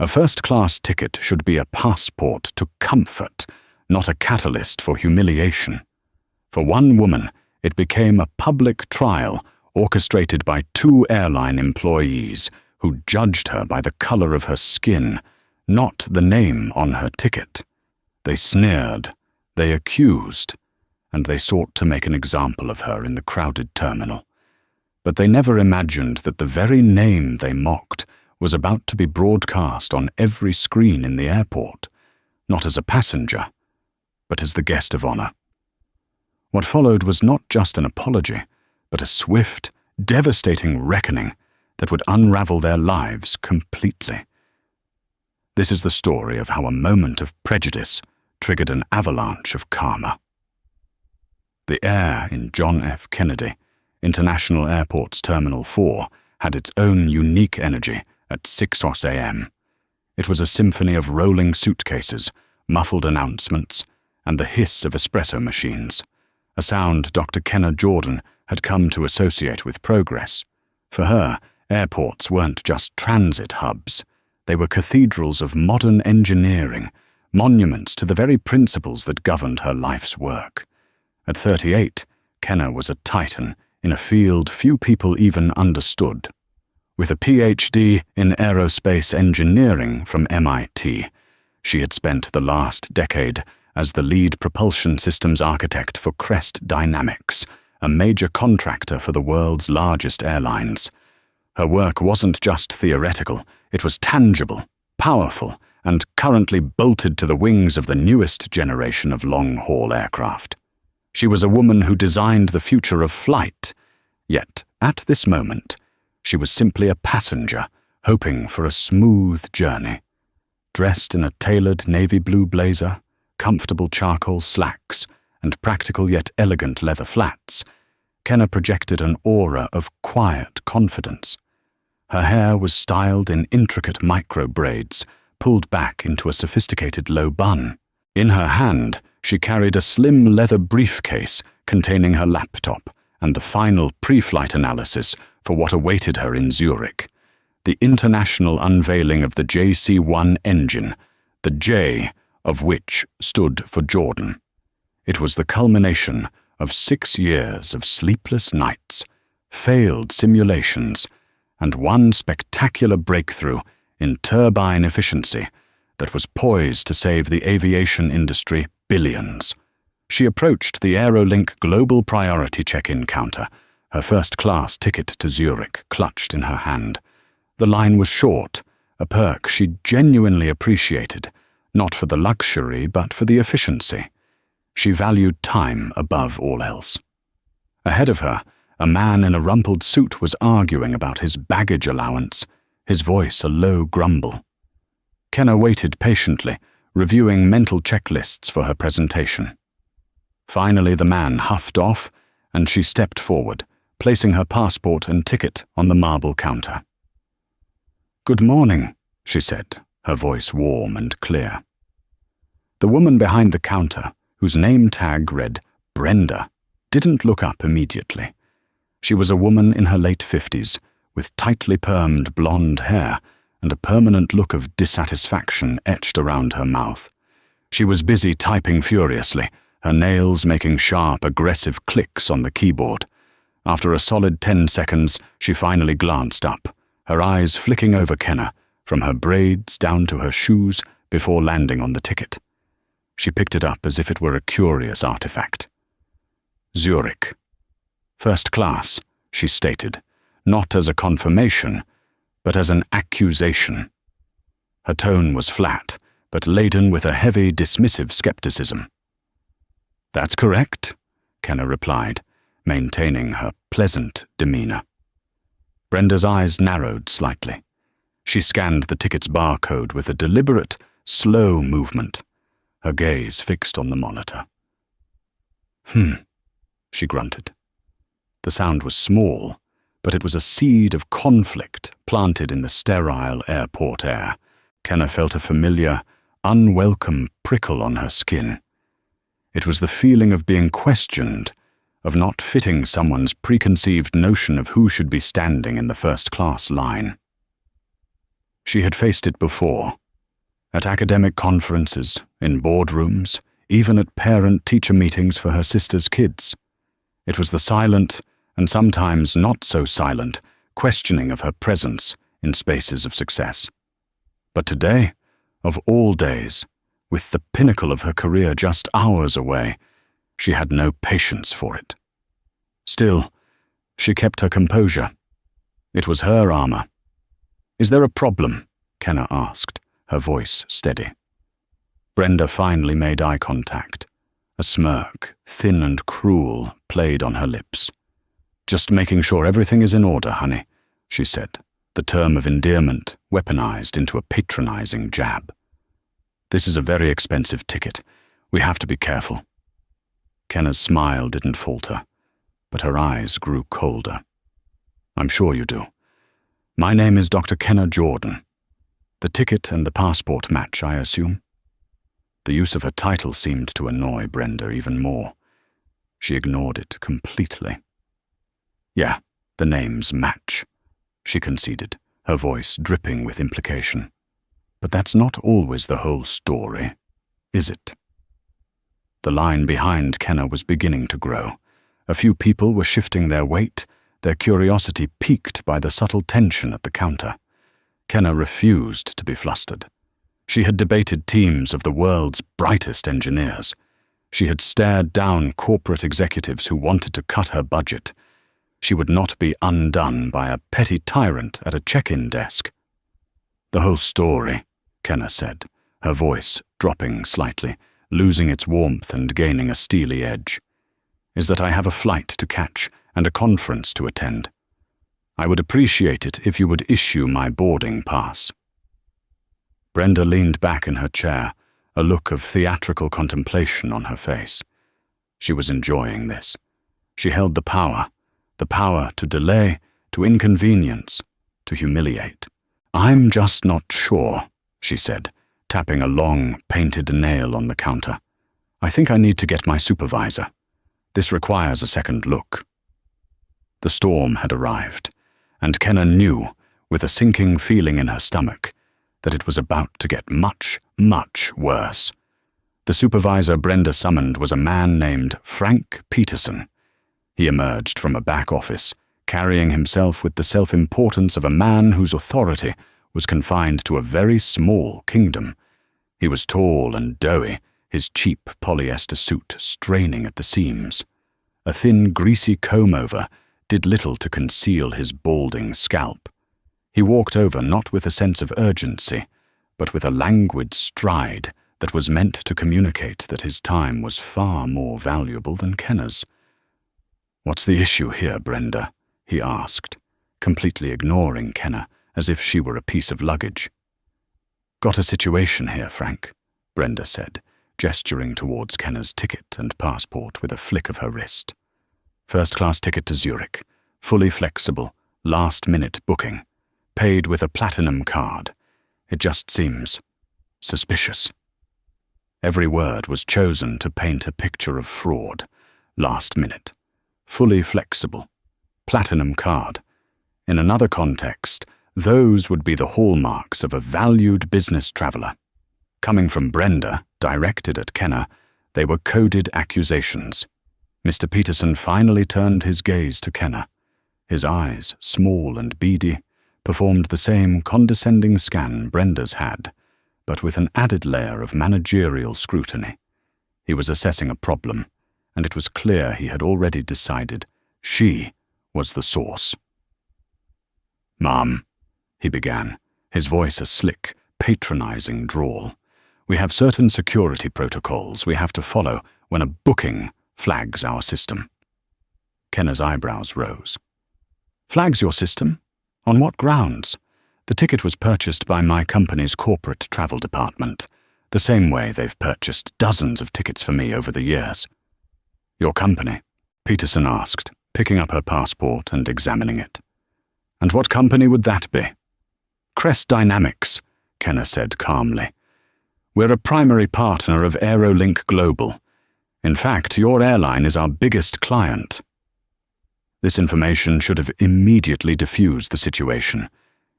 A first-class ticket should be a passport to comfort, not a catalyst for humiliation. For one woman, it became a public trial orchestrated by 2 airline employees who judged her by the color of her skin, not the name on her ticket. They sneered, they accused, and they sought to make an example of her in the crowded terminal. But they never imagined that the very name they mocked was about to be broadcast on every screen in the airport, not as a passenger, but as the guest of honor. What followed was not just an apology, but a swift, devastating reckoning that would unravel their lives completely. This is the story of how a moment of prejudice triggered an avalanche of karma. The air in John F. Kennedy International Airport's Terminal 4 had its own unique energy at 6 a.m. It was a symphony of rolling suitcases, muffled announcements, and the hiss of espresso machines, a sound Dr. Kenna Jordan had come to associate with progress. For her, airports weren't just transit hubs. They were cathedrals of modern engineering, monuments to the very principles that governed her life's work. At 38, Kenna was a titan in a field few people even understood. With a PhD in aerospace engineering from MIT, she had spent the last decade as the lead propulsion systems architect for Crest Dynamics, a major contractor for the world's largest airlines. Her work wasn't just theoretical, it was tangible, powerful, and currently bolted to the wings of the newest generation of long-haul aircraft. She was a woman who designed the future of flight, yet at this moment, she was simply a passenger, hoping for a smooth journey. Dressed in a tailored navy blue blazer, comfortable charcoal slacks, and practical yet elegant leather flats, Kenna projected an aura of quiet confidence. Her hair was styled in intricate micro braids, pulled back into a sophisticated low bun. In her hand, she carried a slim leather briefcase containing her laptop and the final pre-flight analysis for what awaited her in Zurich, the international unveiling of the JC-1 engine, the J of which stood for Jordan. It was the culmination of 6 years of sleepless nights, failed simulations, and one spectacular breakthrough in turbine efficiency that was poised to save the aviation industry billions. She approached the Aerolink Global Priority check-in counter, her first-class ticket to Zurich clutched in her hand. The line was short, a perk she genuinely appreciated, not for the luxury but for the efficiency. She valued time above all else. Ahead of her, a man in a rumpled suit was arguing about his baggage allowance, his voice a low grumble. Kenna waited patiently, reviewing mental checklists for her presentation. Finally, the man huffed off, and she stepped forward, placing her passport and ticket on the marble counter. "Good morning," she said, her voice warm and clear. The woman behind the counter, whose name tag read Brenda, didn't look up immediately. She was a woman in her late 50s, with tightly permed blonde hair and a permanent look of dissatisfaction etched around her mouth. She was busy typing furiously, her nails making sharp, aggressive clicks on the keyboard. After a solid 10 seconds, she finally glanced up, her eyes flicking over Kenna, from her braids down to her shoes, before landing on the ticket. She picked it up as if it were a curious artifact. Zurich. First class, she stated, not as a confirmation, but as an accusation. Her tone was flat, but laden with a heavy, dismissive skepticism. "That's correct," Kenna replied, maintaining her pleasant demeanor. Brenda's eyes narrowed slightly. She scanned the ticket's barcode with a deliberate, slow movement, her gaze fixed on the monitor. She grunted. The sound was small, but it was a seed of conflict planted in the sterile airport air. Kenna felt a familiar, unwelcome prickle on her skin. It was the feeling of being questioned, of not fitting someone's preconceived notion of who should be standing in the first-class line. She had faced it before. At academic conferences, in boardrooms, even at parent-teacher meetings for her sister's kids. It was the silent, and sometimes not so silent, questioning of her presence in spaces of success. But today, of all days, with the pinnacle of her career just hours away, she had no patience for it. Still, she kept her composure. It was her armor. "Is there a problem?" Kenna asked, her voice steady. Brenda finally made eye contact. A smirk, thin and cruel, played on her lips. "Just making sure everything is in order, honey," she said, the term of endearment weaponized into a patronizing jab. "This is a very expensive ticket. We have to be careful." Kenna's smile didn't falter, but her eyes grew colder. "I'm sure you do. My name is Dr. Kenna Jordan. The ticket and the passport match, I assume?" The use of her title seemed to annoy Brenda even more. She ignored it completely. "Yeah, the names match," she conceded, her voice dripping with implication. "But that's not always the whole story, is it?" The line behind Kenna was beginning to grow. A few people were shifting their weight, their curiosity piqued by the subtle tension at the counter. Kenna refused to be flustered. She had debated teams of the world's brightest engineers. She had stared down corporate executives who wanted to cut her budget. She would not be undone by a petty tyrant at a check-in desk. "The whole story," Kenna said, her voice dropping slightly, losing its warmth and gaining a steely edge, "is that I have a flight to catch and a conference to attend. I would appreciate it if you would issue my boarding pass." Brenda leaned back in her chair, a look of theatrical contemplation on her face. She was enjoying this. She held the power to delay, to inconvenience, to humiliate. "I'm just not sure," she said, tapping a long, painted nail on the counter. "I think I need to get my supervisor. This requires a second look." The storm had arrived, and Kenna knew, with a sinking feeling in her stomach, that it was about to get much, much worse. The supervisor Brenda summoned was a man named Frank Peterson. He emerged from a back office, carrying himself with the self-importance of a man whose authority was confined to a very small kingdom. He was tall and doughy, his cheap polyester suit straining at the seams. A thin, greasy comb-over did little to conceal his balding scalp. He walked over not with a sense of urgency, but with a languid stride that was meant to communicate that his time was far more valuable than Kenna's. "What's the issue here, Brenda?" he asked, completely ignoring Kenna as if she were a piece of luggage. "Got a situation here, Frank," Brenda said, gesturing towards Kenna's ticket and passport with a flick of her wrist. "First-class ticket to Zurich, fully flexible, last-minute booking, paid with a platinum card. It just seems suspicious." Every word was chosen to paint a picture of fraud. Last minute, fully flexible, platinum card. In another context, those would be the hallmarks of a valued business traveler. Coming from Brenda, directed at Kenna, they were coded accusations. Mr. Peterson finally turned his gaze to Kenna. His eyes, small and beady, performed the same condescending scan Brenda's had, but with an added layer of managerial scrutiny. He was assessing a problem, and it was clear he had already decided she was the source. "Ma'am," he began, his voice a slick, patronizing drawl. "We have certain security protocols we have to follow when a booking flags our system." Kenna's eyebrows rose. "Flags your system? On what grounds?" "The ticket was purchased by my company's corporate travel department, the same way they've purchased dozens of tickets for me over the years." "Your company?" Peterson asked, picking up her passport and examining it. "And what company would that be?" "Crest Dynamics," Kenna said calmly. "We're a primary partner of Aerolink Global. In fact, your airline is our biggest client." This information should have immediately diffused the situation.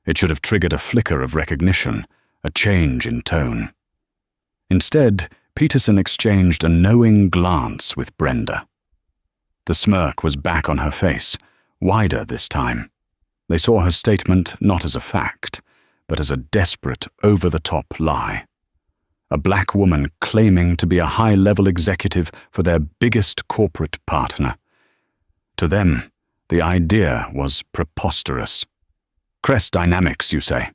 It should have triggered a flicker of recognition, a change in tone. Instead, Peterson exchanged a knowing glance with Brenda. The smirk was back on her face, wider this time. They saw her statement not as a fact, but as a desperate, over-the-top lie. A black woman claiming to be a high-level executive for their biggest corporate partner. To them, the idea was preposterous. Crest Dynamics, you say?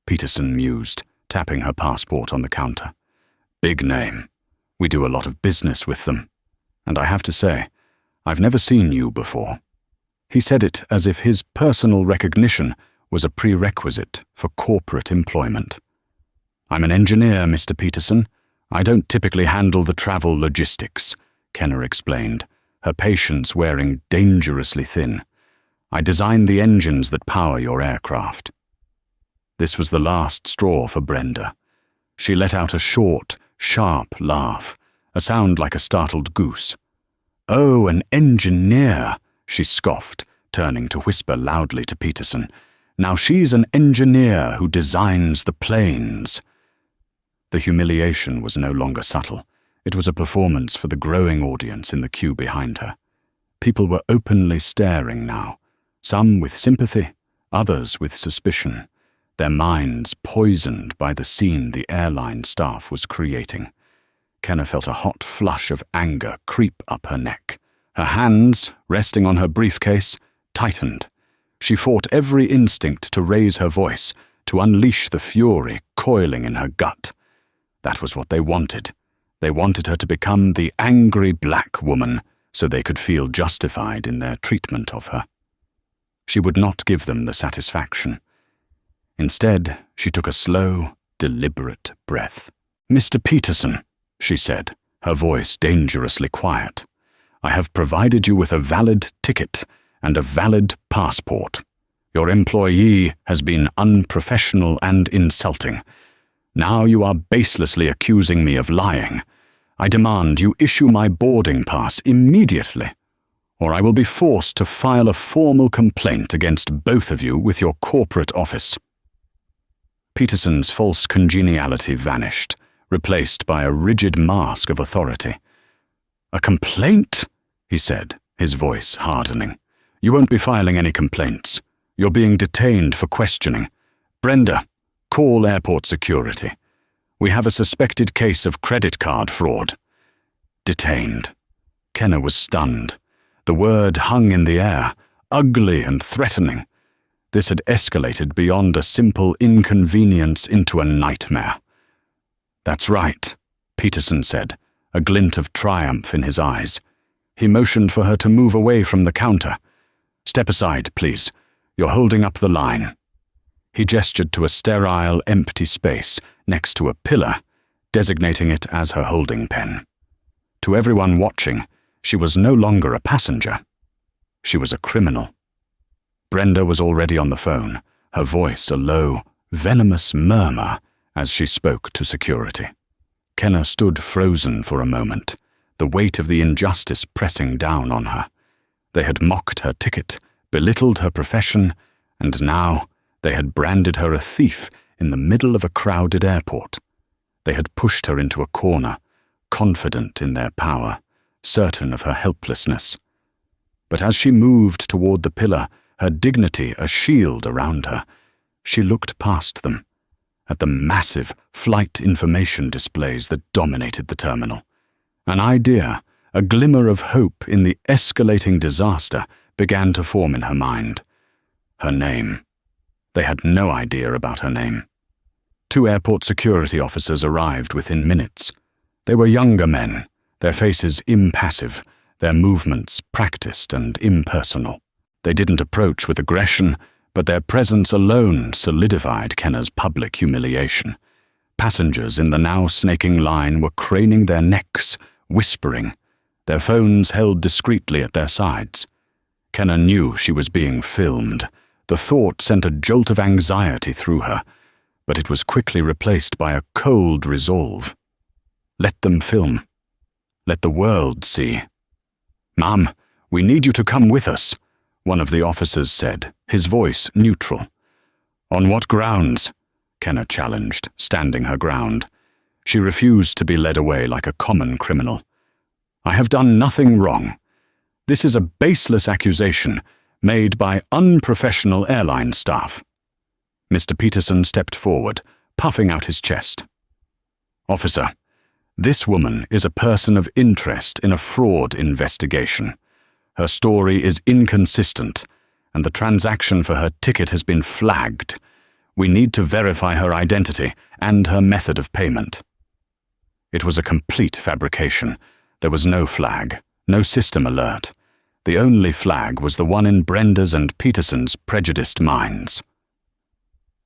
Peterson mused, tapping her passport on the counter. Big name. We do a lot of business with them. And I have to say, I've never seen you before. He said it as if his personal recognition was a prerequisite for corporate employment. I'm an engineer, Mr. Peterson. I don't typically handle the travel logistics, Kenner explained, her patience wearing dangerously thin. I design the engines that power your aircraft. This was the last straw for Brenda. She let out a short, sharp laugh, a sound like a startled goose. Oh, an engineer, she scoffed, turning to whisper loudly to Peterson. Now she's an engineer who designs the planes. The humiliation was no longer subtle. It was a performance for the growing audience in the queue behind her. People were openly staring now, some with sympathy, others with suspicion, their minds poisoned by the scene the airline staff was creating. Kenner felt a hot flush of anger creep up her neck. Her hands, resting on her briefcase, tightened. She fought every instinct to raise her voice, to unleash the fury coiling in her gut. That was what they wanted. They wanted her to become the angry black woman, so they could feel justified in their treatment of her. She would not give them the satisfaction. Instead, she took a slow, deliberate breath. Mr. Peterson, she said, her voice dangerously quiet. I have provided you with a valid ticket and a valid passport. Your employee has been unprofessional and insulting. Now you are baselessly accusing me of lying. I demand you issue my boarding pass immediately, or I will be forced to file a formal complaint against both of you with your corporate office. Peterson's false congeniality vanished, replaced by a rigid mask of authority. A complaint? He said, his voice hardening. You won't be filing any complaints. You're being detained for questioning. Brenda, call airport security. We have a suspected case of credit card fraud. Detained. Kenner was stunned. The word hung in the air, ugly and threatening. This had escalated beyond a simple inconvenience into a nightmare. That's right, Peterson said, a glint of triumph in his eyes. He motioned for her to move away from the counter. Step aside, please. You're holding up the line. He gestured to a sterile, empty space next to a pillar, designating it as her holding pen. To everyone watching, she was no longer a passenger. She was a criminal. Brenda was already on the phone, her voice a low, venomous murmur as she spoke to security. Kenner stood frozen for a moment, the weight of the injustice pressing down on her. They had mocked her ticket, belittled her profession, and now they had branded her a thief in the middle of a crowded airport. They had pushed her into a corner, confident in their power, certain of her helplessness. But as she moved toward the pillar, her dignity a shield around her, she looked past them, at the massive flight information displays that dominated the terminal. An idea, a glimmer of hope in the escalating disaster began to form in her mind. Her name. They had no idea about her name. 2 airport security officers arrived within minutes. They were younger men, their faces impassive, their movements practiced and impersonal. They didn't approach with aggression, but their presence alone solidified Kenner's public humiliation. Passengers in the now snaking line were craning their necks, whispering, their phones held discreetly at their sides. Kenner knew she was being filmed. The thought sent a jolt of anxiety through her, but it was quickly replaced by a cold resolve. Let them film. Let the world see. "Ma'am, we need you to come with us," one of the officers said, his voice neutral. On what grounds? Kenna challenged, standing her ground. She refused to be led away like a common criminal. I have done nothing wrong. This is a baseless accusation made by unprofessional airline staff. Mr. Peterson stepped forward, puffing out his chest. Officer, this woman is a person of interest in a fraud investigation. Her story is inconsistent, and the transaction for her ticket has been flagged. We need to verify her identity and her method of payment. It was a complete fabrication. There was no flag, no system alert. The only flag was the one in Brenda's and Peterson's prejudiced minds.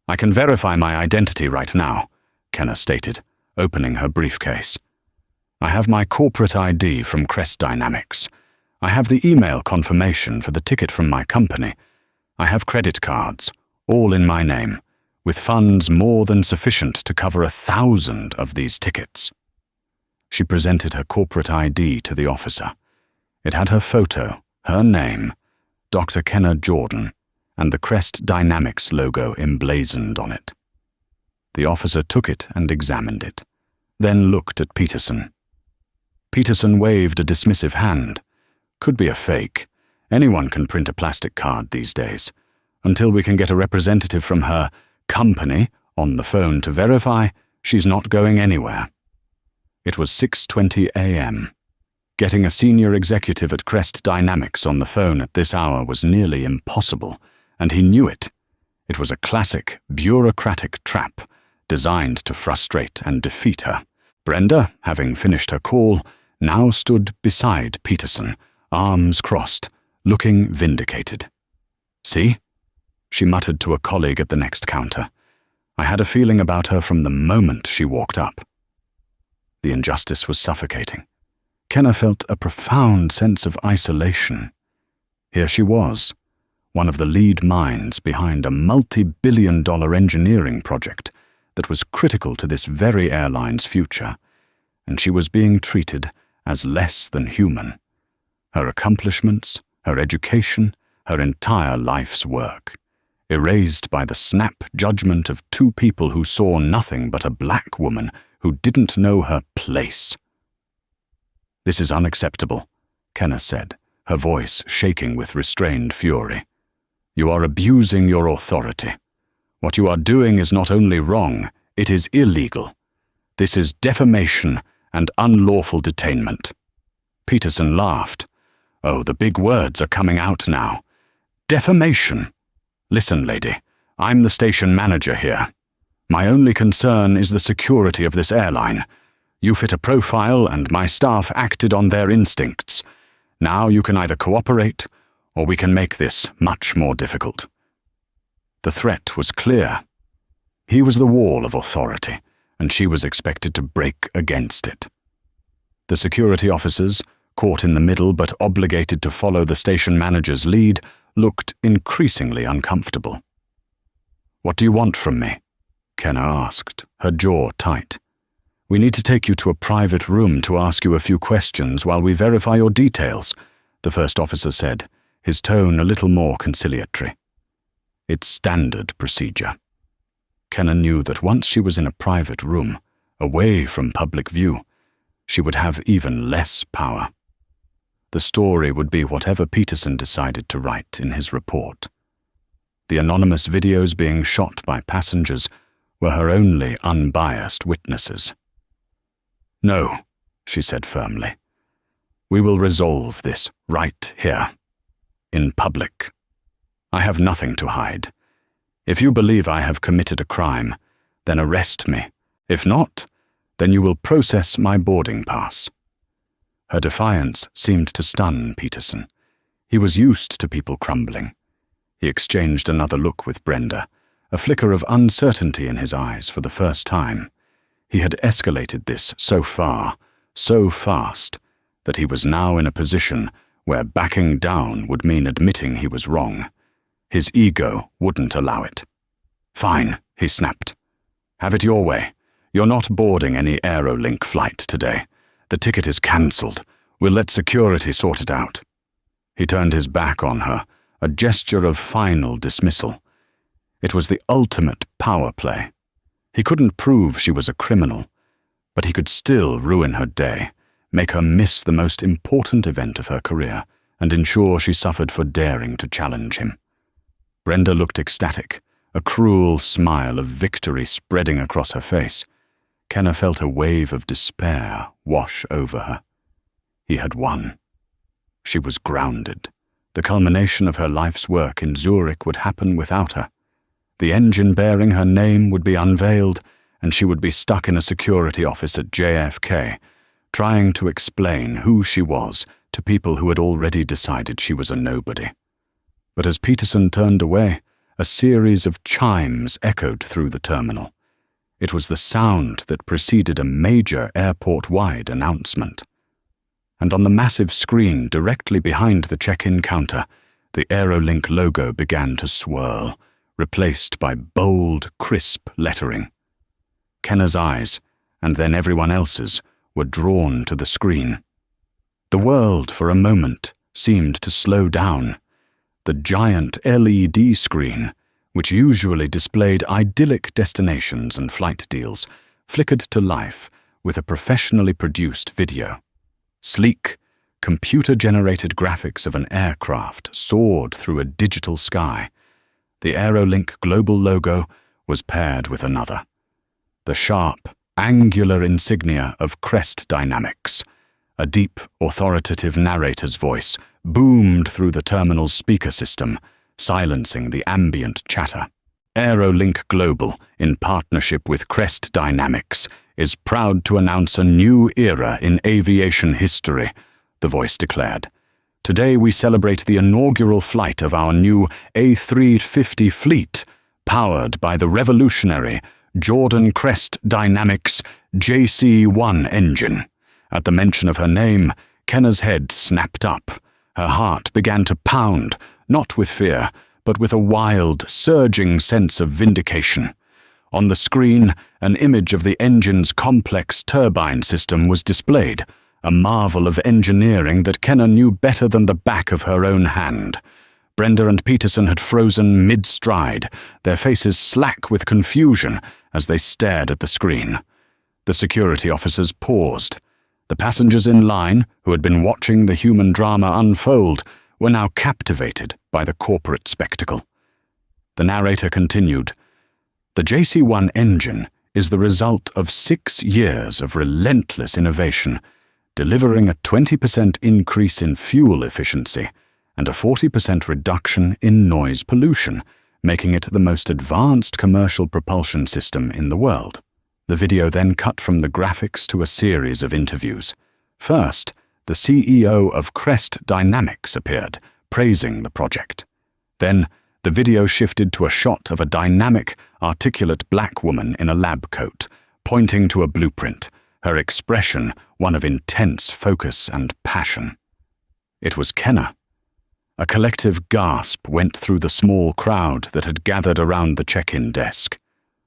I can verify my identity right now, Kenna stated, opening her briefcase. I have my corporate ID from Crest Dynamics. I have the email confirmation for the ticket from my company. I have credit cards, all in my name, with funds more than sufficient to cover 1,000 of these tickets. She presented her corporate ID to the officer. It had her photo, her name, Dr. Kenna Jordan, and the Crest Dynamics logo emblazoned on it. The officer took it and examined it, then looked at Peterson. Peterson waved a dismissive hand. Could be a fake. Anyone can print a plastic card these days. Until we can get a representative from her company on the phone to verify, she's not going anywhere. It was 6:20 a.m. Getting a senior executive at Crest Dynamics on the phone at this hour was nearly impossible, and he knew it. It was a classic, bureaucratic trap designed to frustrate and defeat her. Brenda, having finished her call, now stood beside Peterson, arms crossed, looking vindicated. See? She muttered to a colleague at the next counter. I had a feeling about her from the moment she walked up. The injustice was suffocating. Kenna felt a profound sense of isolation. Here she was, one of the lead minds behind a multi-billion-dollar engineering project that was critical to this very airline's future, and she was being treated as less than human. Her accomplishments, her education, her entire life's work, erased by the snap judgment of two people who saw nothing but a black woman who didn't know her place. This is unacceptable, Kenna said, her voice shaking with restrained fury. You are abusing your authority. What you are doing is not only wrong, it is illegal. This is defamation and unlawful detainment. Peterson laughed. Oh, the big words are coming out now. Defamation. Listen, lady, I'm the station manager here. My only concern is the security of this airline. You fit a profile and my staff acted on their instincts. Now you can either cooperate or we can make this much more difficult. The threat was clear. He was the wall of authority, and she was expected to break against it. The security officers, caught in the middle but obligated to follow the station manager's lead, looked increasingly uncomfortable. What do you want from me? Kenna asked, her jaw tight. We need to take you to a private room to ask you a few questions while we verify your details, the first officer said, his tone a little more conciliatory. It's standard procedure. Kenna knew that once she was in a private room, away from public view, she would have even less power. The story would be whatever Peterson decided to write in his report. The anonymous videos being shot by passengers were her only unbiased witnesses. No, she said firmly. We will resolve this right here, in public. I have nothing to hide. If you believe I have committed a crime, then arrest me. If not, then you will process my boarding pass. Her defiance seemed to stun Peterson. He was used to people crumbling. He exchanged another look with Brenda, a flicker of uncertainty in his eyes for the first time. He had escalated this so far, so fast, that he was now in a position where backing down would mean admitting he was wrong. His ego wouldn't allow it. Fine, he snapped. Have it your way. You're not boarding any Aerolink flight today. The ticket is cancelled. We'll let security sort it out. He turned his back on her, a gesture of final dismissal. It was the ultimate power play. He couldn't prove she was a criminal, but he could still ruin her day, make her miss the most important event of her career, and ensure she suffered for daring to challenge him. Brenda looked ecstatic, a cruel smile of victory spreading across her face. Kenner felt a wave of despair wash over her. He had won. She was grounded. The culmination of her life's work in Zurich would happen without her. The engine bearing her name would be unveiled, and she would be stuck in a security office at JFK, trying to explain who she was to people who had already decided she was a nobody. But as Peterson turned away, a series of chimes echoed through the terminal. It was the sound that preceded a major airport-wide announcement. And on the massive screen directly behind the check-in counter, the Aerolink logo began to swirl, replaced by bold, crisp lettering. Kenner's eyes, and then everyone else's, were drawn to the screen. The world, for a moment, seemed to slow down. The giant LED screen, which usually displayed idyllic destinations and flight deals, flickered to life with a professionally produced video. Sleek, computer-generated graphics of an aircraft soared through a digital sky. The Aerolink global logo was paired with another. The sharp, angular insignia of Crest Dynamics. A deep, authoritative narrator's voice boomed through the terminal's speaker system, silencing the ambient chatter. Aerolink Global, in partnership with Crest Dynamics, is proud to announce a new era in aviation history, the voice declared. Today we celebrate the inaugural flight of our new A350 fleet, powered by the revolutionary Jordan Crest Dynamics JC-1 engine. At the mention of her name, Kenner's head snapped up. Her heart began to pound, not with fear, but with a wild, surging sense of vindication. On the screen, an image of the engine's complex turbine system was displayed, a marvel of engineering that Kenner knew better than the back of her own hand. Brenda and Peterson had frozen mid-stride, their faces slack with confusion as they stared at the screen. The security officers paused. The passengers in line, who had been watching the human drama unfold, were now captivated by the corporate spectacle. The narrator continued, "The JC-1 engine is the result of 6 years of relentless innovation, delivering a 20% increase in fuel efficiency and a 40% reduction in noise pollution, making it the most advanced commercial propulsion system in the world." The video then cut from the graphics to a series of interviews. First, the CEO of Crest Dynamics appeared, praising the project. Then, the video shifted to a shot of a dynamic, articulate black woman in a lab coat, pointing to a blueprint, her expression one of intense focus and passion. It was Kenner. A collective gasp went through the small crowd that had gathered around the check-in desk.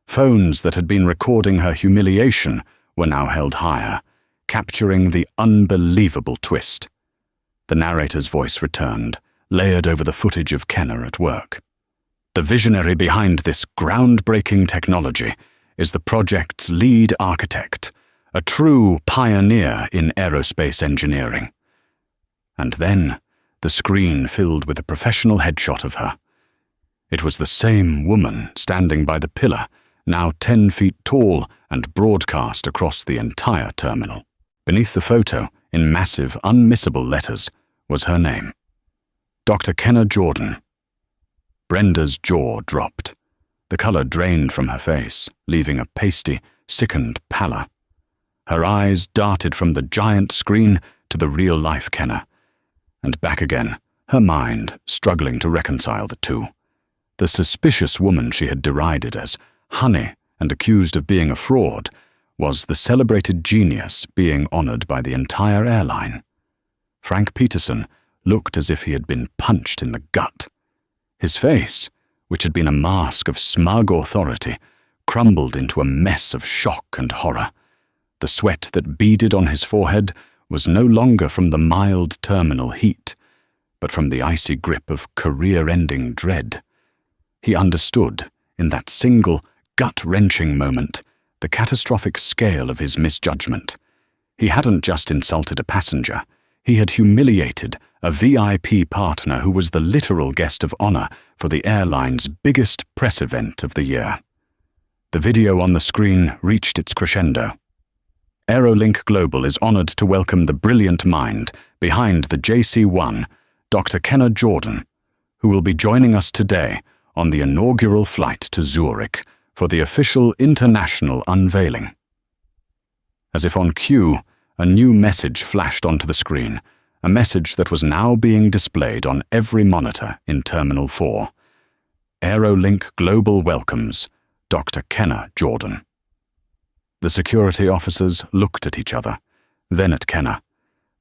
Phones that had been recording her humiliation were now held higher, capturing the unbelievable twist. The narrator's voice returned, layered over the footage of Kenner at work. The visionary behind this groundbreaking technology is the project's lead architect, a true pioneer in aerospace engineering. And then, the screen filled with a professional headshot of her. It was the same woman standing by the pillar, now 10 feet tall and broadcast across the entire terminal. Beneath the photo, in massive, unmissable letters, was her name. Dr. Kenner Jordan. Brenda's jaw dropped. The color drained from her face, leaving a pasty, sickened pallor. Her eyes darted from the giant screen to the real-life Kenner, and back again, her mind struggling to reconcile the two. The suspicious woman she had derided as honey and accused of being a fraud was the celebrated genius being honored by the entire airline. Frank Peterson looked as if he had been punched in the gut. His face, which had been a mask of smug authority, crumbled into a mess of shock and horror. The sweat that beaded on his forehead was no longer from the mild terminal heat, but from the icy grip of career-ending dread. He understood, in that single, gut-wrenching moment, the catastrophic scale of his misjudgment. He hadn't just insulted a passenger. He had humiliated a VIP partner who was the literal guest of honor for the airline's biggest press event of the year. The video on the screen reached its crescendo. Aerolink Global is honored to welcome the brilliant mind behind the JC-1, Dr. Kenna Jordan, who will be joining us today on the inaugural flight to Zurich for the official international unveiling. As if on cue, a new message flashed onto the screen, a message that was now being displayed on every monitor in Terminal 4. Aerolink Global welcomes Dr. Kenna Jordan. The security officers looked at each other, then at Kenna,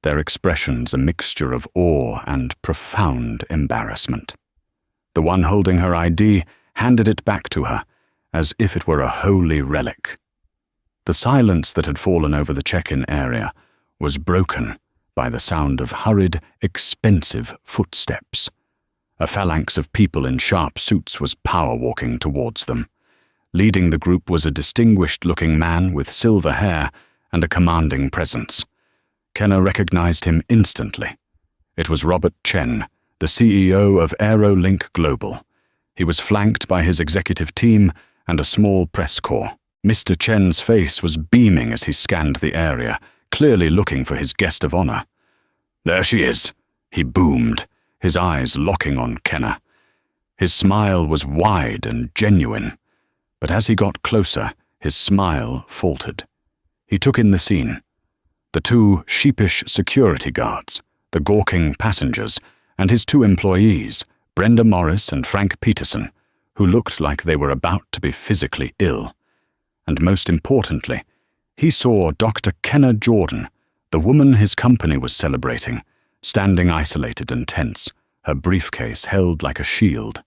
their expressions a mixture of awe and profound embarrassment. The one holding her ID handed it back to her, as if it were a holy relic. The silence that had fallen over the check-in area was broken by the sound of hurried, expensive footsteps. A phalanx of people in sharp suits was power-walking towards them. Leading the group was a distinguished-looking man with silver hair and a commanding presence. Kenna recognized him instantly. It was Robert Chen, the CEO of Aerolink Global. He was flanked by his executive team and a small press corps. Mr. Chen's face was beaming as he scanned the area, clearly looking for his guest of honor. "There she is," he boomed, his eyes locking on Kenna. His smile was wide and genuine, but as he got closer, his smile faltered. He took in the scene. The two sheepish security guards, the gawking passengers, and his two employees, Brenda Morris and Frank Peterson, who looked like they were about to be physically ill. And most importantly, he saw Dr. Kenna Jordan, the woman his company was celebrating, standing isolated and tense, her briefcase held like a shield.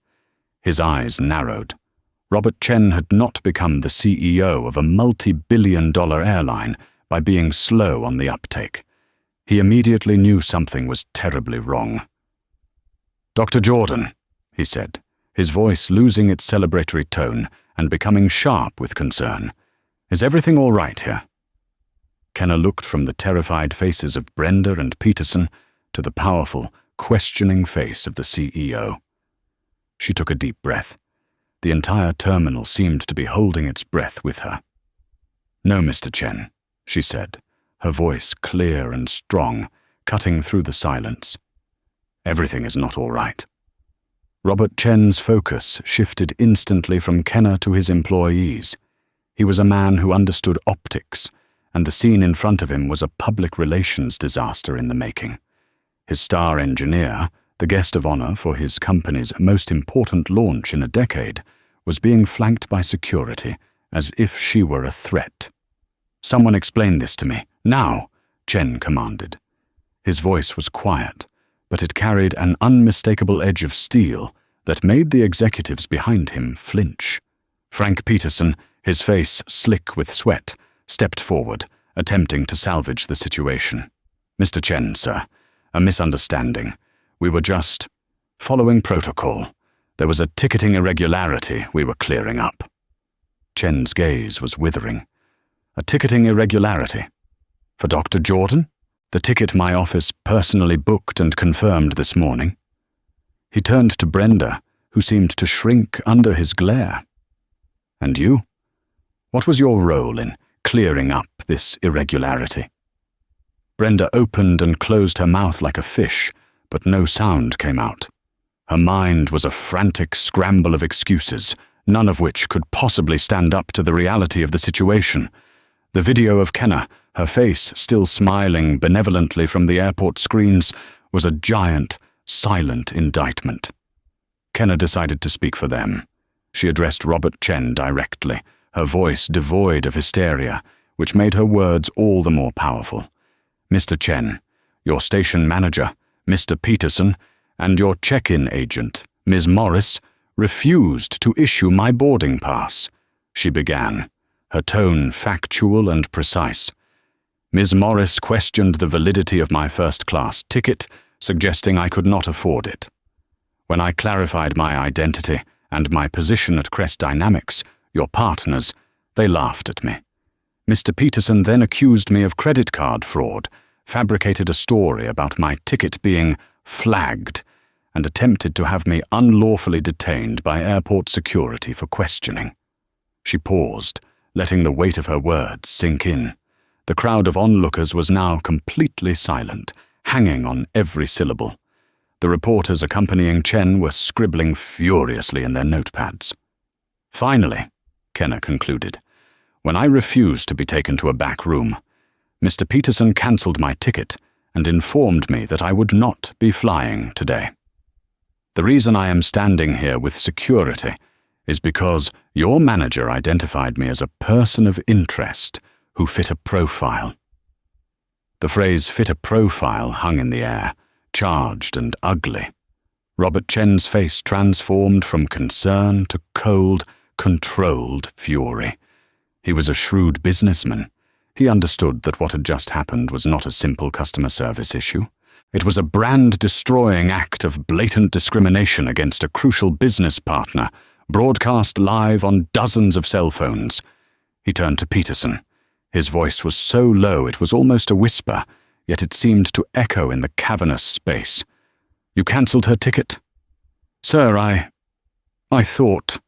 His eyes narrowed. Robert Chen had not become the CEO of a multi-billion-dollar airline by being slow on the uptake. He immediately knew something was terribly wrong. "Dr. Jordan," he said, his voice losing its celebratory tone and becoming sharp with concern. "Is everything all right here?" Kenna looked from the terrified faces of Brenda and Peterson to the powerful, questioning face of the CEO. She took a deep breath. The entire terminal seemed to be holding its breath with her. "No, Mr. Chen," she said, her voice clear and strong, cutting through the silence. "Everything is not all right." Robert Chen's focus shifted instantly from Kenna to his employees. He was a man who understood optics, and the scene in front of him was a public relations disaster in the making. His star engineer, the guest of honor for his company's most important launch in a decade, was being flanked by security as if she were a threat. "Someone explain this to me, now," Chen commanded. His voice was quiet, but it carried an unmistakable edge of steel that made the executives behind him flinch. Frank Peterson, his face slick with sweat, stepped forward, attempting to salvage the situation. "Mr. Chen, sir, a misunderstanding. We were just following protocol. There was a ticketing irregularity we were clearing up." Chen's gaze was withering. "A ticketing irregularity? For Dr. Jordan? The ticket my office personally booked and confirmed this morning." He turned to Brenda, who seemed to shrink under his glare. "And you? What was your role in clearing up this irregularity?" Brenda opened and closed her mouth like a fish, but no sound came out. Her mind was a frantic scramble of excuses, none of which could possibly stand up to the reality of the situation. The video of Kenna, her face still smiling benevolently from the airport screens, was a giant, silent indictment. Kenna decided to speak for them. She addressed Robert Chen directly, her voice devoid of hysteria, which made her words all the more powerful. "Mr. Chen, your station manager, Mr. Peterson, and your check-in agent, Ms. Morris, refused to issue my boarding pass," she began, her tone factual and precise. "Ms. Morris questioned the validity of my first-class ticket, suggesting I could not afford it. When I clarified my identity and my position at Crest Dynamics, your partners, they laughed at me. Mr. Peterson then accused me of credit card fraud, fabricated a story about my ticket being flagged, and attempted to have me unlawfully detained by airport security for questioning. She paused, letting the weight of her words sink in. The crowd of onlookers was now completely silent, hanging on every syllable. The reporters accompanying Chen were scribbling furiously in their notepads. Finally, Kenner concluded, when I refused to be taken to a back room, Mr. Peterson cancelled my ticket and informed me that I would not be flying today. The reason I am standing here with security is because your manager identified me as a person of interest who fit a profile. The phrase fit a profile hung in the air, charged and ugly. Robert Chen's face transformed from concern to cold, controlled fury. He was a shrewd businessman. He understood that what had just happened was not a simple customer service issue. It was a brand-destroying act of blatant discrimination against a crucial business partner, broadcast live on dozens of cell phones. He turned to Peterson. His voice was so low it was almost a whisper, yet it seemed to echo in the cavernous space. "You cancelled her ticket?" "Sir, I thought,"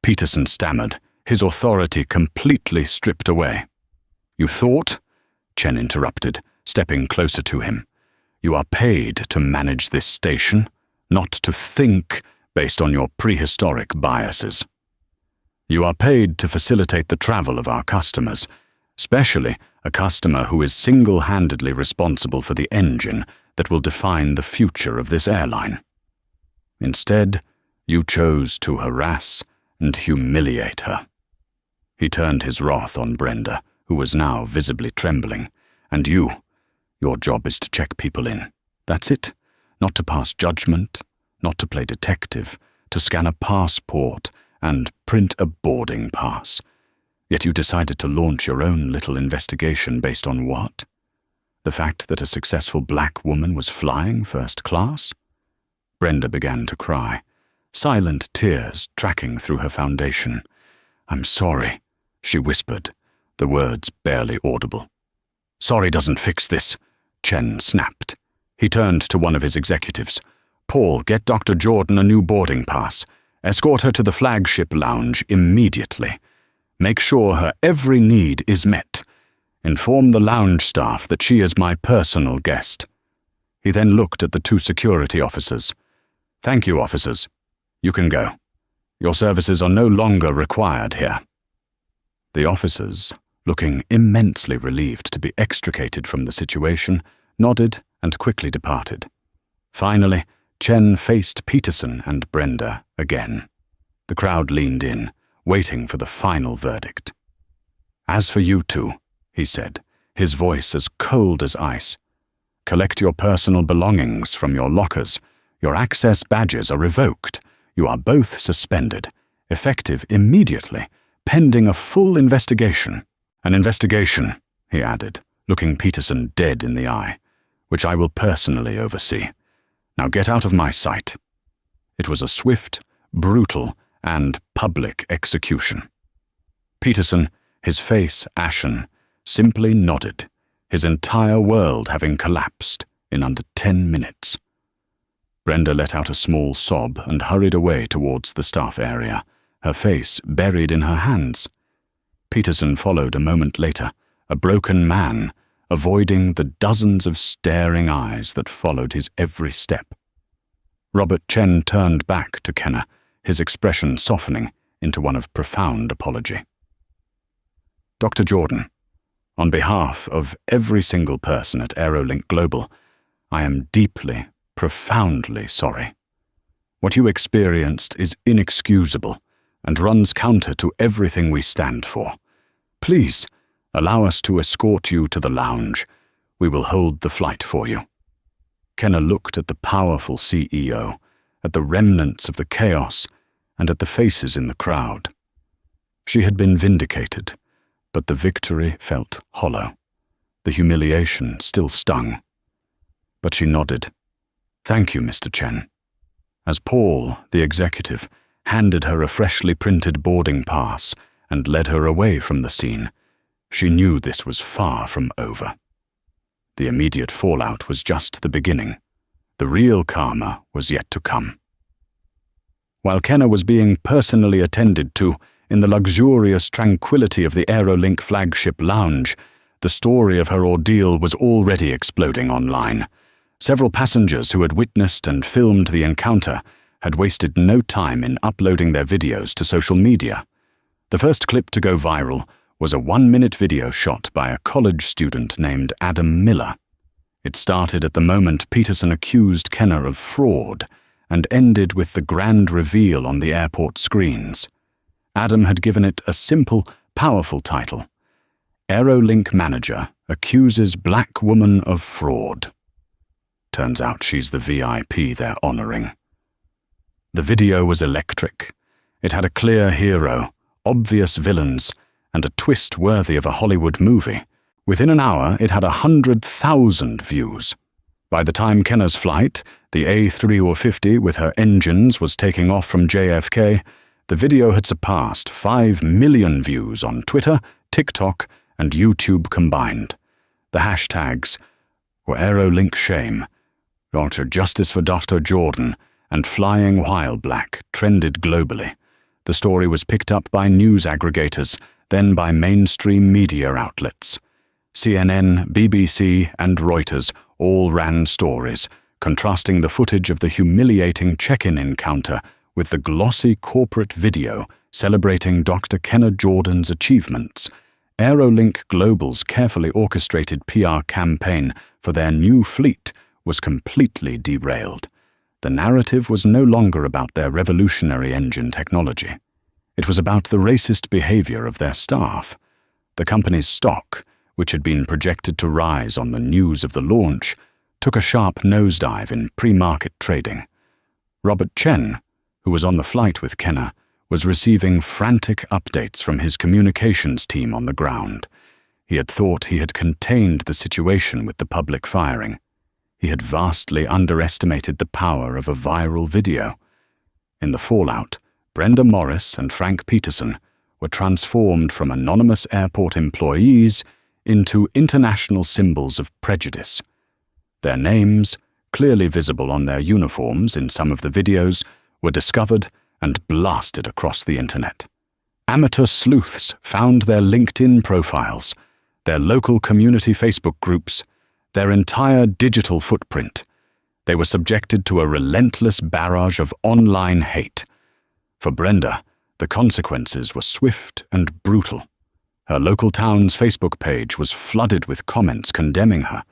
Peterson stammered, his authority completely stripped away. "You thought?" Chen interrupted, stepping closer to him. "You are paid to manage this station, not to think based on your prehistoric biases. You are paid to facilitate the travel of our customers, especially a customer who is single-handedly responsible for the engine that will define the future of this airline. Instead, you chose to harass and humiliate her." He turned his wrath on Brenda, who was now visibly trembling. "And your job is to check people in. That's it. Not to pass judgment, not to play detective, to scan a passport and print a boarding pass. Yet you decided to launch your own little investigation based on what? The fact that a successful black woman was flying first class?" Brenda began to cry, silent tears tracking through her foundation. "I'm sorry," she whispered, the words barely audible. "Sorry doesn't fix this," Chen snapped. He turned to one of his executives. "Paul, get Dr. Jordan a new boarding pass. Escort her to the flagship lounge immediately. Make sure her every need is met. Inform the lounge staff that she is my personal guest." He then looked at the two security officers. "Thank you, officers. You can go. Your services are no longer required here." The officers, looking immensely relieved to be extricated from the situation, nodded and quickly departed. Finally, Chen faced Peterson and Brenda again. The crowd leaned in, waiting for the final verdict. "As for you two," he said, his voice as cold as ice, "collect your personal belongings from your lockers. Your access badges are revoked. You are both suspended, effective immediately, pending a full investigation. An investigation," he added, looking Peterson dead in the eye, "which I will personally oversee. Now get out of my sight." It was a swift, brutal, and public execution. Peterson, his face ashen, simply nodded, his entire world having collapsed in under 10 minutes. Brenda let out a small sob and hurried away towards the staff area, her face buried in her hands. Peterson followed a moment later, a broken man, avoiding the dozens of staring eyes that followed his every step. Robert Chen turned back to Kenner, his expression softening into one of profound apology. "Dr. Jordan, on behalf of every single person at Aerolink Global, I am deeply, profoundly sorry. What you experienced is inexcusable and runs counter to everything we stand for. Please, allow us to escort you to the lounge. We will hold the flight for you." Kenner looked at the powerful CEO, at the remnants of the chaos, and at the faces in the crowd. She had been vindicated, but the victory felt hollow. The humiliation still stung. But she nodded. "Thank you, Mr. Chen." As Paul, the executive, handed her a freshly printed boarding pass, and led her away from the scene. She knew this was far from over. The immediate fallout was just the beginning. The real karma was yet to come. While Kenna was being personally attended to in the luxurious tranquility of the Aerolink flagship lounge, the story of her ordeal was already exploding online. Several passengers who had witnessed and filmed the encounter had wasted no time in uploading their videos to social media. The first clip to go viral was a 1-minute video shot by a college student named Adam Miller. It started at the moment Peterson accused Kenna of fraud and ended with the grand reveal on the airport screens. Adam had given it a simple, powerful title: Aerolink Manager Accuses Black Woman of Fraud. Turns out she's the VIP they're honoring. The video was electric. It had a clear hero, obvious villains, and a twist worthy of a Hollywood movie. Within an hour, it had 100,000 views. By the time Kenna's flight, the A350 with her engines, was taking off from JFK, the video had surpassed 5 million views on Twitter, TikTok, and YouTube combined. The hashtags were Aerolink Shame, Dr. Justice for Dr. Jordan, and Flying While Black trended globally. The story was picked up by news aggregators, then by mainstream media outlets. CNN, BBC, and Reuters all ran stories, contrasting the footage of the humiliating check-in encounter with the glossy corporate video celebrating Dr. Kenna Jordan's achievements. Aerolink Global's carefully orchestrated PR campaign for their new fleet was completely derailed. The narrative was no longer about their revolutionary engine technology. It was about the racist behavior of their staff. The company's stock, which had been projected to rise on the news of the launch, took a sharp nosedive in pre-market trading. Robert Chen, who was on the flight with Kenna, was receiving frantic updates from his communications team on the ground. He had thought he had contained the situation with the public firing. He had vastly underestimated the power of a viral video. In the fallout, Brenda Morris and Frank Peterson were transformed from anonymous airport employees into international symbols of prejudice. Their names, clearly visible on their uniforms in some of the videos, were discovered and blasted across the internet. Amateur sleuths found their LinkedIn profiles, their local community Facebook groups, their entire digital footprint. They were subjected to a relentless barrage of online hate. For Brenda, the consequences were swift and brutal. Her local town's Facebook page was flooded with comments condemning her.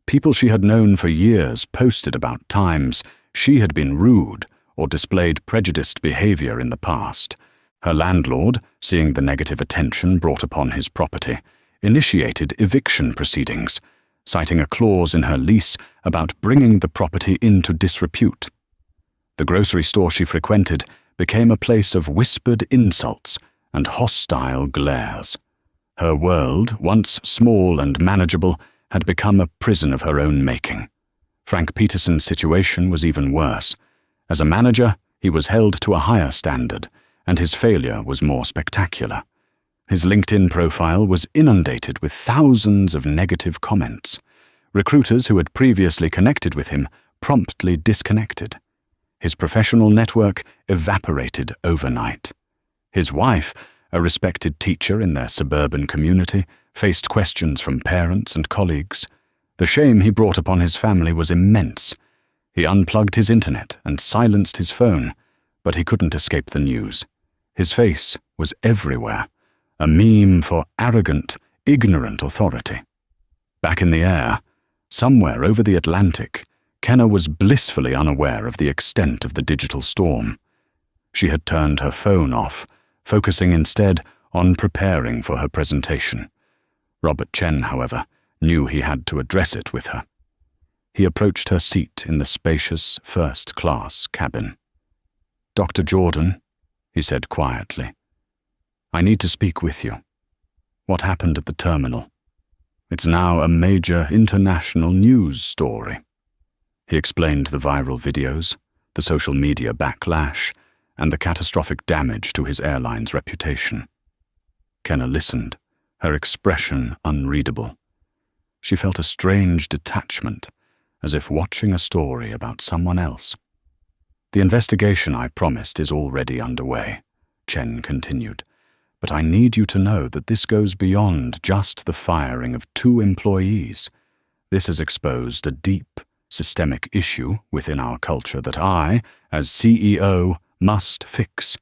People she had known for years posted about times she had been rude or displayed prejudiced behavior in the past. Her landlord, seeing the negative attention brought upon his property, initiated eviction proceedings, citing a clause in her lease about bringing the property into disrepute. The grocery store she frequented became a place of whispered insults and hostile glares. Her world, once small and manageable, had become a prison of her own making. Frank Peterson's situation was even worse. As a manager, he was held to a higher standard, and his failure was more spectacular. His LinkedIn profile was inundated with thousands of negative comments. Recruiters who had previously connected with him promptly disconnected. His professional network evaporated overnight. His wife, a respected teacher in their suburban community, faced questions from parents and colleagues. The shame he brought upon his family was immense. He unplugged his internet and silenced his phone, but he couldn't escape the news. His face was everywhere, a meme for arrogant, ignorant authority. Back in the air, somewhere over the Atlantic, Kenna was blissfully unaware of the extent of the digital storm. She had turned her phone off, focusing instead on preparing for her presentation. Robert Chen, however, knew he had to address it with her. He approached her seat in the spacious first-class cabin. "Dr. Jordan," he said quietly, "I need to speak with you. What happened at the terminal? It's now a major international news story." He explained the viral videos, the social media backlash, and the catastrophic damage to his airline's reputation. Kenna listened, her expression unreadable. She felt a strange detachment, as if watching a story about someone else. "The investigation I promised is already underway," Chen continued, "but I need you to know that this goes beyond just the firing of 2 employees. This has exposed a deep, systemic issue within our culture that I, as CEO, must fix.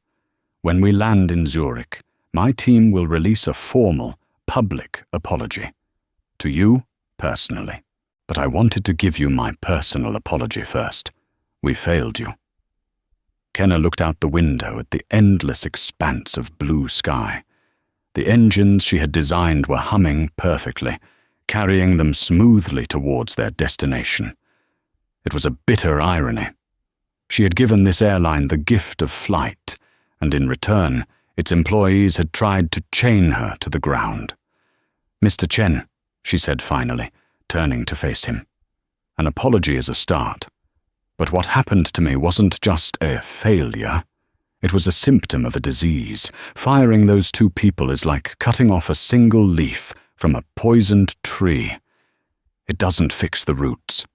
When we land in Zurich, my team will release a formal, public apology. To you, personally. But I wanted to give you my personal apology first. We failed you." Kenna looked out the window at the endless expanse of blue sky. The engines she had designed were humming perfectly, carrying them smoothly towards their destination. It was a bitter irony. She had given this airline the gift of flight, and in return, its employees had tried to chain her to the ground. "Mr. Chen," she said finally, turning to face him. "An apology is a start. But what happened to me wasn't just a failure. It was a symptom of a disease. Firing those 2 people is like cutting off a single leaf from a poisoned tree. It doesn't fix the roots."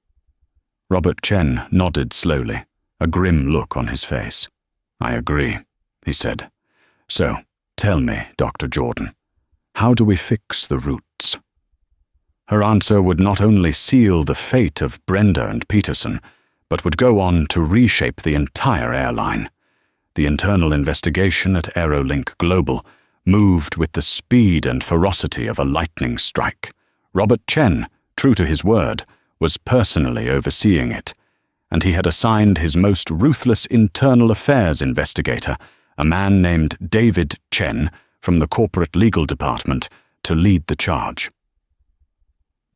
Robert Chen nodded slowly, a grim look on his face. "I agree," he said. "So, tell me, Dr. Jordan, how do we fix the roots?" Her answer would not only seal the fate of Brenda and Peterson, but would go on to reshape the entire airline. The internal investigation at Aerolink Global moved with the speed and ferocity of a lightning strike. Robert Chen, true to his word, was personally overseeing it, and he had assigned his most ruthless internal affairs investigator, a man named David Chen from the corporate legal department, to lead the charge.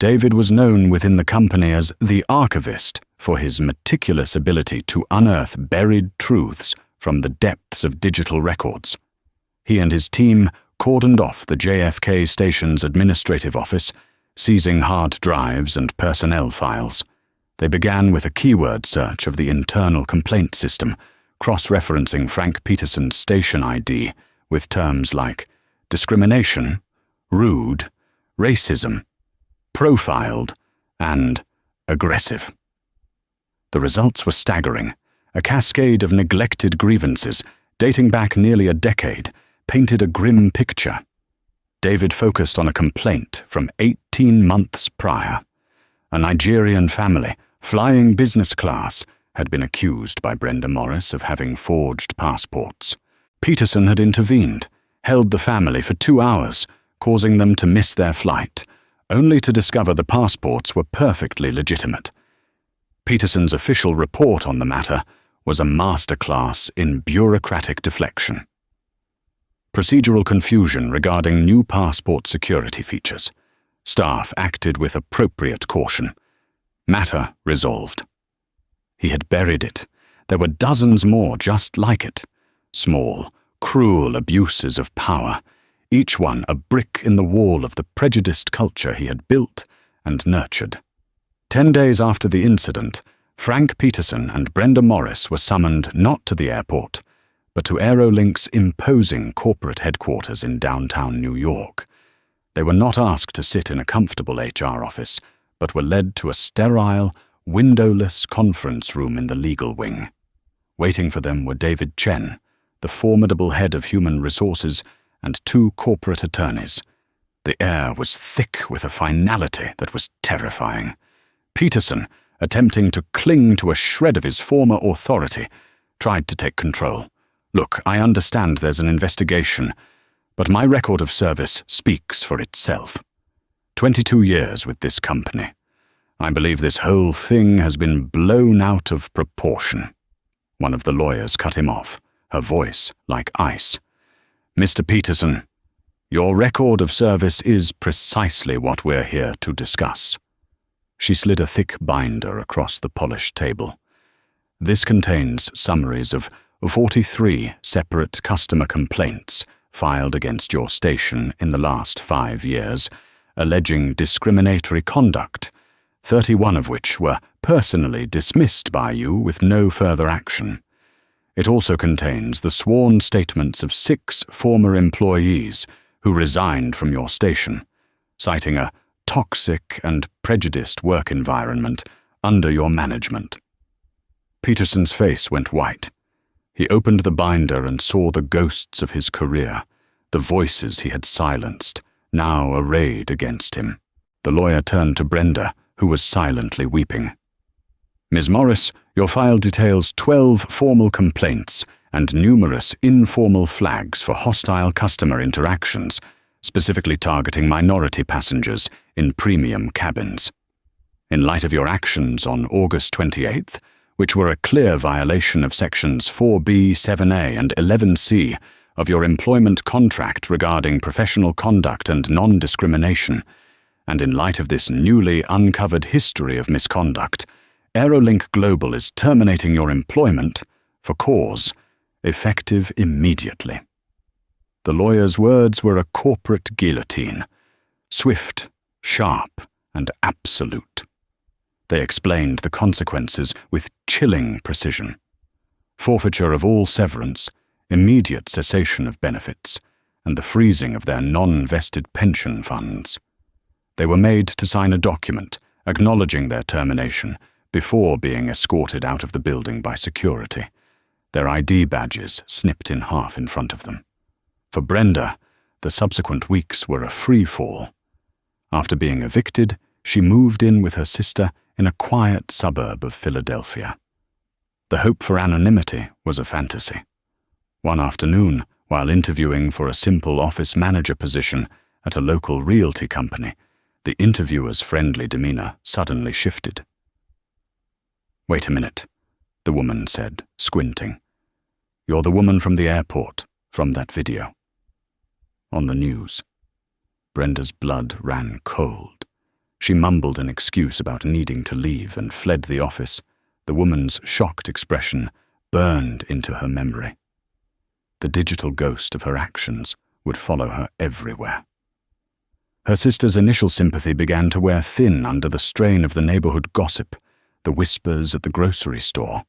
David was known within the company as the archivist for his meticulous ability to unearth buried truths from the depths of digital records. He and his team cordoned off the JFK station's administrative office, seizing hard drives and personnel files. They began with a keyword search of the internal complaint system, cross-referencing Frank Peterson's station ID with terms like discrimination, rude, racism, profiled, and aggressive. The results were staggering. A cascade of neglected grievances, dating back nearly a decade, painted a grim picture. David focused on a complaint from 18 months prior. A Nigerian family, flying business class, had been accused by Brenda Morris of having forged passports. Peterson had intervened, held the family for 2 hours, causing them to miss their flight, only to discover the passports were perfectly legitimate. Peterson's official report on the matter was a masterclass in bureaucratic deflection. Procedural confusion regarding new passport security features. Staff acted with appropriate caution. Matter resolved. He had buried it. There were dozens more just like it. Small, cruel abuses of power, each one a brick in the wall of the prejudiced culture he had built and nurtured. 10 days after the incident, Frank Peterson and Brenda Morris were summoned not to the airport, but to Aerolink's imposing corporate headquarters in downtown New York. They were not asked to sit in a comfortable HR office, but were led to a sterile, windowless conference room in the legal wing. Waiting for them were David Chen, the formidable head of human resources, and 2 corporate attorneys. The air was thick with a finality that was terrifying. Peterson, attempting to cling to a shred of his former authority, tried to take control. "Look, I understand there's an investigation, but my record of service speaks for itself. 22 years with this company. I believe this whole thing has been blown out of proportion." One of the lawyers cut him off, her voice like ice. "Mr. Peterson, your record of service is precisely what we're here to discuss." She slid a thick binder across the polished table. "This contains summaries of 43 separate customer complaints filed against your station in the last 5 years, alleging discriminatory conduct, 31 of which were personally dismissed by you with no further action. It also contains the sworn statements of 6 former employees who resigned from your station, citing a toxic and prejudiced work environment under your management. Peterson's face went white. He opened the binder and saw the ghosts of his career, the voices he had silenced, now arrayed against him. The lawyer turned to Brenda, who was silently weeping. Ms. Morris, your file details 12 formal complaints and numerous informal flags for hostile customer interactions, specifically targeting minority passengers in premium cabins. In light of your actions on August 28th, which were a clear violation of Sections 4B, 7A, and 11C of your employment contract regarding professional conduct and non-discrimination, and in light of this newly uncovered history of misconduct, Aerolink Global is terminating your employment for cause, effective immediately. The lawyer's words were a corporate guillotine, swift, sharp, and absolute. They explained the consequences with chilling precision. Forfeiture of all severance, immediate cessation of benefits, and the freezing of their non-vested pension funds. They were made to sign a document acknowledging their termination before being escorted out of the building by security, their ID badges snipped in half in front of them. For Brenda, the subsequent weeks were a free fall. After being evicted, she moved in with her sister in a quiet suburb of Philadelphia. The hope for anonymity was a fantasy. One afternoon, while interviewing for a simple office manager position at a local realty company, the interviewer's friendly demeanor suddenly shifted. "Wait a minute," the woman said, squinting. "You're the woman from the airport, from that video." On the news. Brenda's blood ran cold. She mumbled an excuse about needing to leave and fled the office. The woman's shocked expression burned into her memory. The digital ghost of her actions would follow her everywhere. Her sister's initial sympathy began to wear thin under the strain of the neighborhood gossip, the whispers at the grocery store.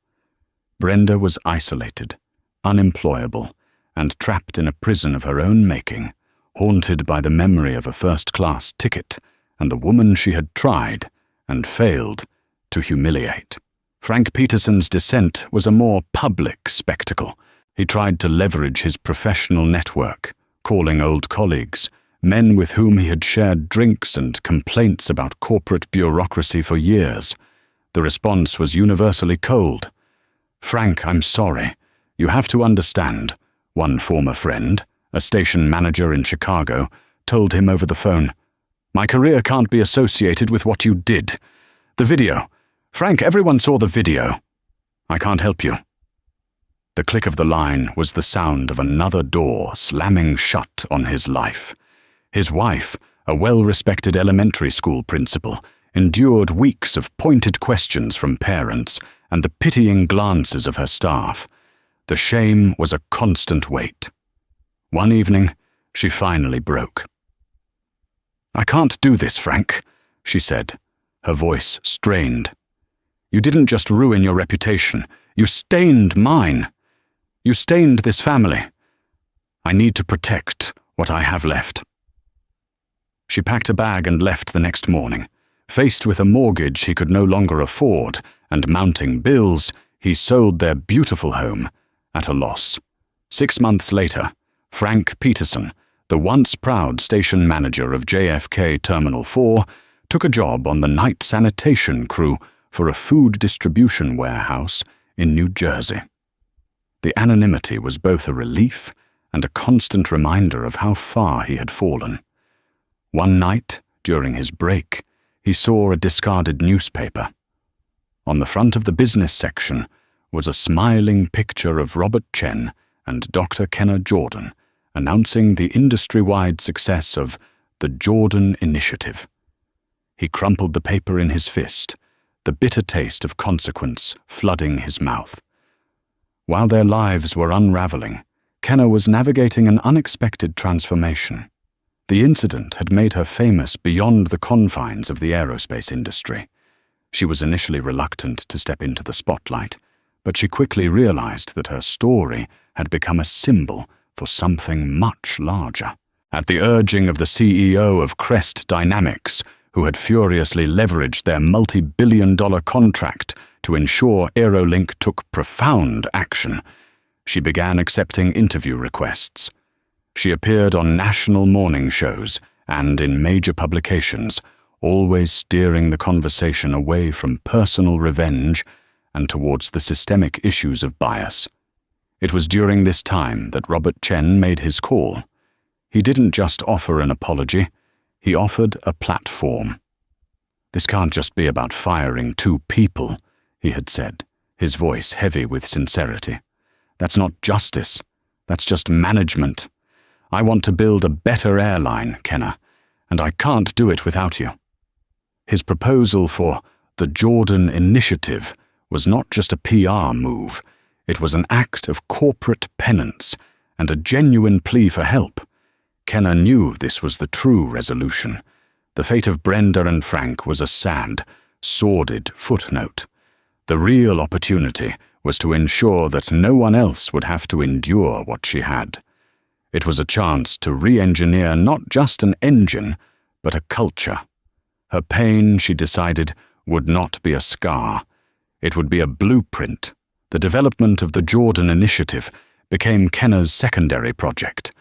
Brenda was isolated, unemployable, and trapped in a prison of her own making, haunted by the memory of a first-class ticket and the woman she had tried, and failed, to humiliate. Frank Peterson's descent was a more public spectacle. He tried to leverage his professional network, calling old colleagues, men with whom he had shared drinks and complaints about corporate bureaucracy for years. The response was universally cold. "Frank, I'm sorry. You have to understand," one former friend, a station manager in Chicago, told him over the phone. "My career can't be associated with what you did. The video. Frank, everyone saw the video. I can't help you." The click of the line was the sound of another door slamming shut on his life. His wife, a well-respected elementary school principal, endured weeks of pointed questions from parents and the pitying glances of her staff. The shame was a constant weight. One evening, she finally broke. "I can't do this, Frank," she said, her voice strained. "You didn't just ruin your reputation, you stained mine. You stained this family. I need to protect what I have left." She packed a bag and left the next morning. Faced with a mortgage he could no longer afford and mounting bills, he sold their beautiful home at a loss. 6 months later, Frank Peterson, the once proud station manager of JFK Terminal 4, took a job on the night sanitation crew for a food distribution warehouse in New Jersey. The anonymity was both a relief and a constant reminder of how far he had fallen. One night, during his break, he saw a discarded newspaper. On the front of the business section was a smiling picture of Robert Chen and Dr. Kenna Jordan announcing the industry-wide success of the Jordan Initiative. He crumpled the paper in his fist, the bitter taste of consequence flooding his mouth. While their lives were unraveling, Kenna was navigating an unexpected transformation. The incident had made her famous beyond the confines of the aerospace industry. She was initially reluctant to step into the spotlight, But she quickly realized that her story had become a symbol for something much larger. At the urging of the CEO of Crest Dynamics, who had furiously leveraged their multi-billion-dollar contract to ensure Aerolink took profound action, she began accepting interview requests. She appeared on national morning shows and in major publications, always steering the conversation away from personal revenge and towards the systemic issues of bias. It was during this time that Robert Chen made his call. He didn't just offer an apology, he offered a platform. "This can't just be about firing 2 people, he had said, his voice heavy with sincerity. "That's not justice, that's just management. I want to build a better airline, Kenna, and I can't do it without you." His proposal for the Jordan Initiative was not just a PR move, it was an act of corporate penance and a genuine plea for help. Kenna knew this was the true resolution. The fate of Brenda and Frank was a sad, sordid footnote. The real opportunity was to ensure that no one else would have to endure what she had. It was a chance to re-engineer not just an engine, but a culture. Her pain, she decided, would not be a scar. It would be a blueprint. The development of the Jordan Initiative became Kenna's secondary project.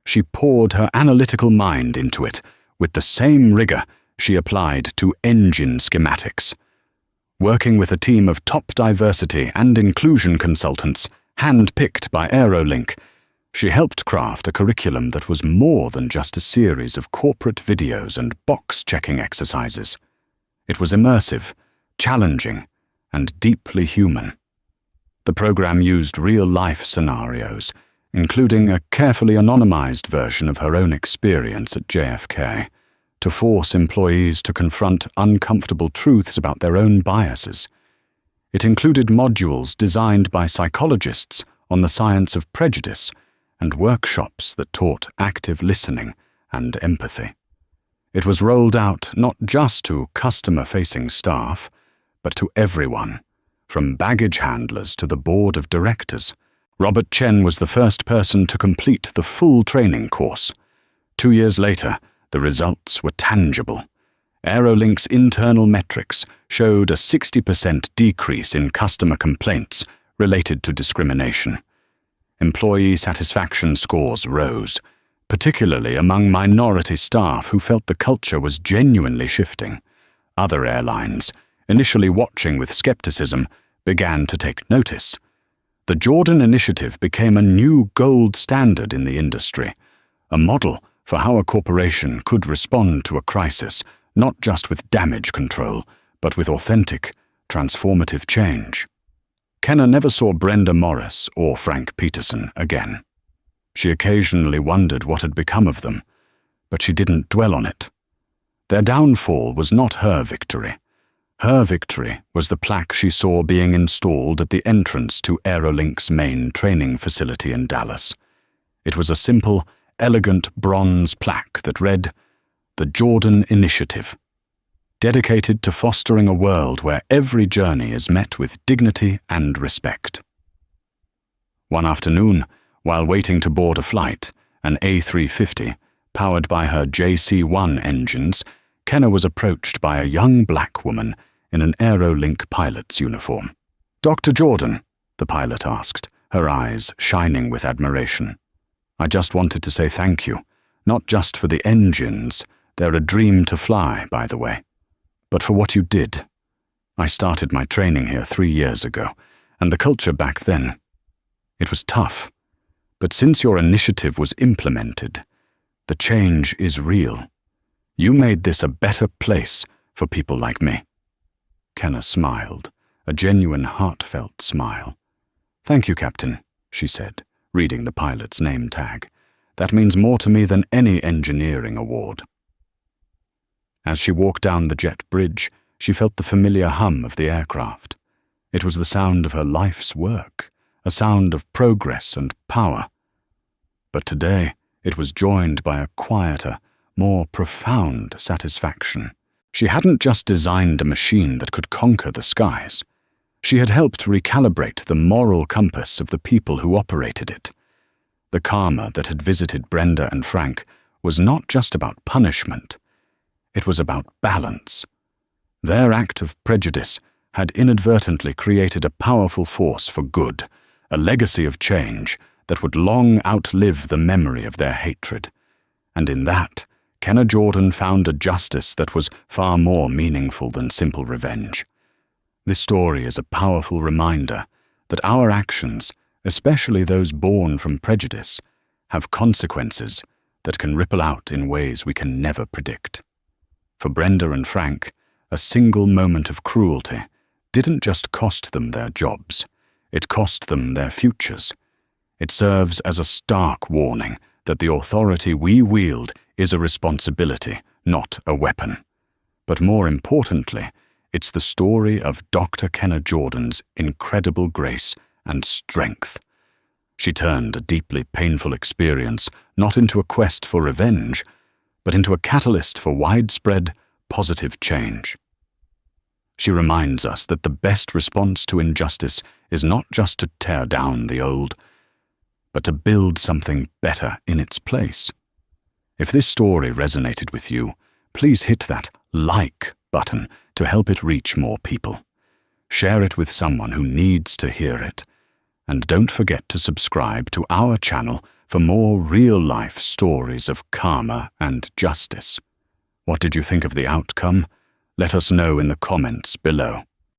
She poured her analytical mind into it with the same rigor she applied to engine schematics. Working with a team of top diversity and inclusion consultants, hand-picked by Aerolink, she helped craft a curriculum that was more than just a series of corporate videos and box-checking exercises. It was immersive, challenging, and deeply human. The program used real-life scenarios, including a carefully anonymized version of her own experience at JFK, to force employees to confront uncomfortable truths about their own biases. It included modules designed by psychologists on the science of prejudice and workshops that taught active listening and empathy. It was rolled out not just to customer-facing staff, but to everyone, from baggage handlers to the board of directors. Robert Chen was the first person to complete the full training course. 2 years later, the results were tangible. Aerolink's internal metrics showed a 60% decrease in customer complaints related to discrimination. Employee satisfaction scores rose, particularly among minority staff who felt the culture was genuinely shifting. Other airlines, initially watching with skepticism, began to take notice. The Jordan Initiative became a new gold standard in the industry, a model for how a corporation could respond to a crisis, not just with damage control, but with authentic, transformative change. Kenna never saw Brenda Morris or Frank Peterson again. She occasionally wondered what had become of them, but she didn't dwell on it. Their downfall was not her victory. Her victory was the plaque she saw being installed at the entrance to Aerolink's main training facility in Dallas. It was a simple, elegant bronze plaque that read, "The Jordan Initiative," dedicated to fostering a world where every journey is met with dignity and respect. One afternoon, while waiting to board a flight, an A350, powered by her JC-1 engines, Kenna was approached by a young black woman in an Aerolink pilot's uniform. "Dr. Jordan," the pilot asked, her eyes shining with admiration. "I just wanted to say thank you, not just for the engines, they're a dream to fly, by the way, but for what you did. I started my training here 3 years ago, and the culture back then, it was tough. But since your initiative was implemented, the change is real. You made this a better place for people like me." Kenna smiled, a genuine heartfelt smile. "Thank you, Captain," she said, reading the pilot's name tag. "That means more to me than any engineering award." As she walked down the jet bridge, she felt the familiar hum of the aircraft. It was the sound of her life's work, a sound of progress and power. But today, it was joined by a quieter, more profound satisfaction. She hadn't just designed a machine that could conquer the skies. She had helped recalibrate the moral compass of the people who operated it. The karma that had visited Brenda and Frank was not just about punishment. It was about balance. Their act of prejudice had inadvertently created a powerful force for good, a legacy of change that would long outlive the memory of their hatred. And in that, Kenna Jordan found a justice that was far more meaningful than simple revenge. This story is a powerful reminder that our actions, especially those born from prejudice, have consequences that can ripple out in ways we can never predict. For Brenda and Frank, a single moment of cruelty didn't just cost them their jobs, it cost them their futures. It serves as a stark warning that the authority we wield is a responsibility, not a weapon. But more importantly, it's the story of Dr. Kenna Jordan's incredible grace and strength. She turned a deeply painful experience not into a quest for revenge, but into a catalyst for widespread, positive change. She reminds us that the best response to injustice is not just to tear down the old, but to build something better in its place. If this story resonated with you, please hit that like button to help it reach more people. Share it with someone who needs to hear it. And don't forget to subscribe to our channel for more real-life stories of karma and justice. What did you think of the outcome? Let us know in the comments below.